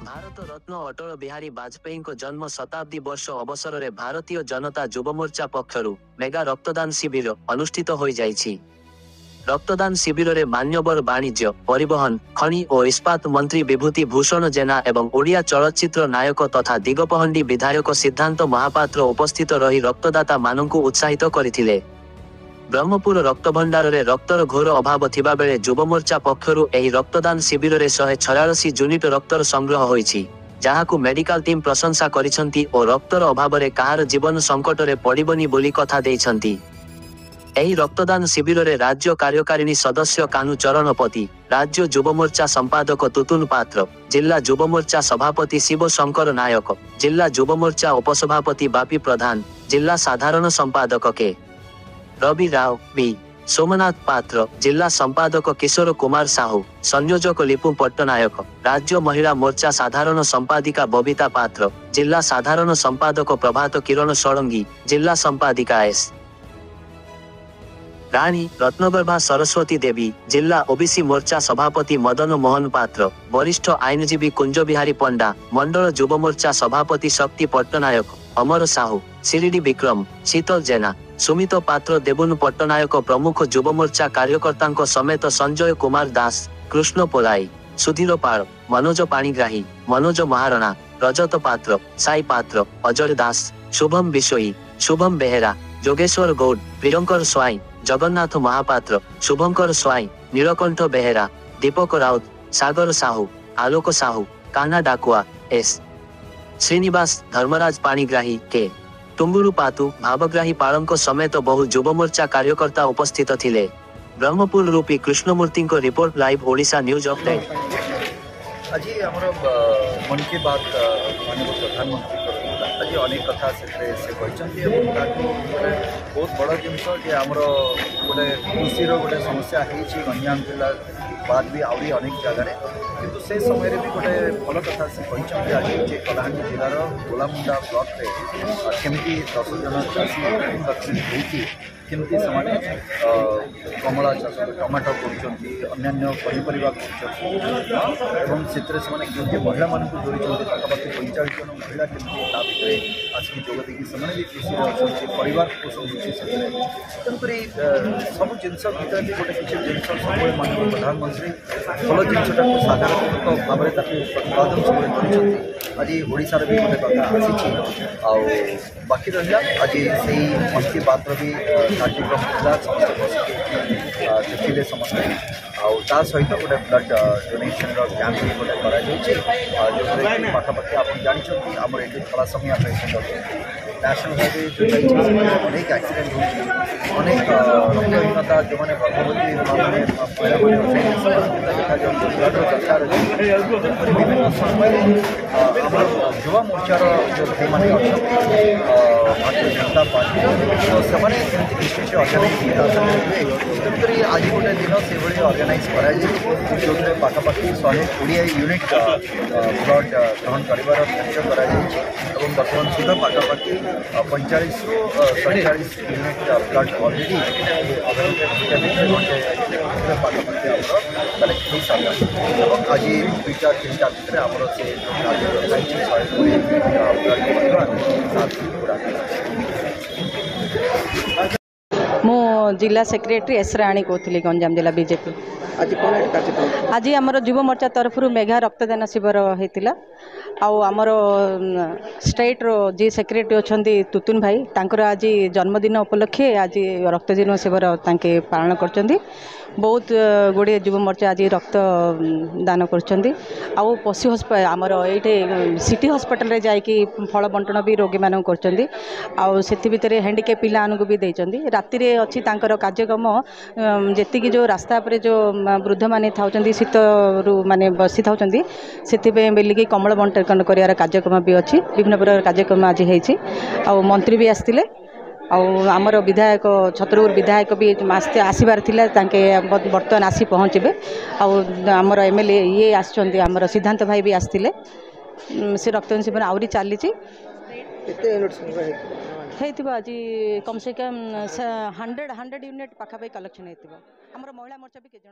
भारत रत्न अटल बिहारी वाजपेयी जन्म शताब्दी वर्ष अवसर में भारतीय जनता युव मोर्चा पक्षरु मेगा रक्तदान शिविर अनुष्ठित हो जाइछि। रक्तदान शिविर में मान्यवर वाणिज्य परिवहन खनि और इस्पात मंत्री विभूति भूषण जेना एवं ओडिया चलचित्र नायक तथा दिगपहंडी विधायक सिद्धांत महापात्र उपस्थित रही रक्तदाता मानकु उत्साहित करथिले। ब्रह्मपुर रक्तभंडार रे रक्तर घोर अभाव थिबा बेले युव मोर्चा पक्षरु एही रक्तदान शिविर रे 146 यूनिट रक्तर संग्रह होईछि, जहाकु मेडिकल टीम प्रशंसा करिसंती और रक्तर अभाव रे काहार जीवन संकट रे पड़िबनी बोली कथा देइछंती। एही रक्तदान शिविर रे राज्य कार्यकारिणी सदस्य कानु चरणपति, राज्य युव मोर्चा संपादक तुतुन पात्र, जिला युव मोर्चा सभापति शिव शंकर नायक, जिला युव मोर्चा उपसभापति बापी प्रधान, जिला साधारण संपादक के रवि राव, बी सोमनाथ पात्र, जिला संपादक किशोर कुमार साहू, संयोजक लिपु पट्टनायक, राज्य महिला मोर्चा साधारण संपादिका बबिता पात्र, जिला साधारण संपादक प्रभात किरण षडंगी, जिला संपादिका एस राणी रत्नगर्भा सरस्वती देवी, जिला ओबीसी मोर्चा सभापति मदन मोहन पात्र, वरिष्ठ आईनजीवी कुंज बिहारी पंडा, मंडल युव मोर्चा सभापति शक्ति पट्टनायक, अमर साहू, शिरिडी विक्रम, शीतल जेना, सुमित पात्र, देबुन पट्टनायक प्रमुख युव मोर्चा कार्यकर्ता समेत संजय कुमार दास, कृष्ण पोलाई, सुधीर पाल, मनोज पाणिग्राही, मनोज महारणा, रजत पात्र, साई पात्र, अजय दास, शुभम बिशोई, शुभम बेहेरा, जोगेश्वर गौड, प्रियंकर स्वाई, जगन्नाथ महापात्र, शुभंकर स्वाई, नीलकंठ बेहेरा, दीपक राउत, सागर साहू, आलोक साहू, कान्हा डाकुआ, एस श्रीनिवास, धर्मराज पाणिग्राही, के टुंगुरु पातु, भावग्राही पालंक समेत बहु युव मोर्चा कार्यकर्ता उपस्थित थिले। ब्रह्मपुर रूपी कृष्णमूर्ति को report live Odisha news update. आज आमर मन की बात माननीय प्रधानमंत्री आज अनेक कथा से बहुत बड़ जिनस आमर गोटे कृषि गोटे समस्या गंजाम जिला बाद भी आहरी अनेक जगार किंतु से समय भी गोटे भल कथा से आज कलाहांडी जिलार गोलामुंडा ब्लॉक रे केमती 10 जन चाषी केमती से कमला चाष टमाटो करन्य पनीपरिया कर महिला मानक जोड़ी पाखापाखि 45 जन महिला केमती आसिक जोग देखिए भी कृषि अच्छे परिवार पोषण होकर सब जिनस भर भी गोटे किसी जिन सब माननीय प्रधानमंत्री भल जिनटा साधारण भाव में प्रतिपादन सब आज ओडार भी गोटे कथा आसी बाकी रहा आज से मन की बात भी कार्यक्रम देखिले समस्त आ सहित गोटे ब्लड डोनेशन कैंप भी गोटे कर पाखापाखि आप जानते आम ये थोड़ा समय नेशनल हाईवे जो अनेक एक्सीडेंट होनेक रक्तहीनता जो मैंने गर्भवती दरकार विभिन्न समय युवा मोर्चार जो भाई भारतीय जनता पार्टी तो से ऑर्गेनाइज आज गोटे दिन से ऑर्गेनाइज कर जो पाखापाखि 120 यूनिट ब्लड ग्रहण कर बर्तमान सुधा पाखापाखि 45 ରୁ 47 यूनिट ब्लड अलरेडी पाखापाखि कलेक्ट हो सारा और आज 2-3टा भितर आमर से मो जिला सेक्रेटरी एस राणी कहती गंजाम जिला बीजेपी। आज आमर युव मोर्चा तरफ मेघा रक्तदान शिविर होता आमर स्टेट रो जी सेक्रेटरी अच्छा तुतुन भाई तांकर आज जन्मदिन उपलक्षे आज रक्तदान शिविर तांके पालन कर बहुत गुड़े युव मोर्चा आज रक्त दान कर पशु हस्पिटाल आमर ये सिटी हस्पिटाल रे जाइकी फल बंटन भी रोगी मान कर हैंडिकेप पिला भी देते राति रे अच्छी तांकर कार्यक्रम जी जो रास्ता पर जो वृद्ध माने था शीत रु माने बसी था से बेलिकी कमल बंटन कर कार्यक्रम भी अच्छी विभिन्न प्रकार कार्यक्रम आज होती मंत्री भी आसते आमर विधायक छतरपुर विधायक भी आसते आसबार बर्तमान आसी पहुँचे आमर एमएलए ये आमर सिद्धांत भाई भी आसते से रक्तदान शिविर आहरी चली आज कम से कम 100 यूनिट पाखापाखि कलेक्शन होती महिला मोर्चा भी कितने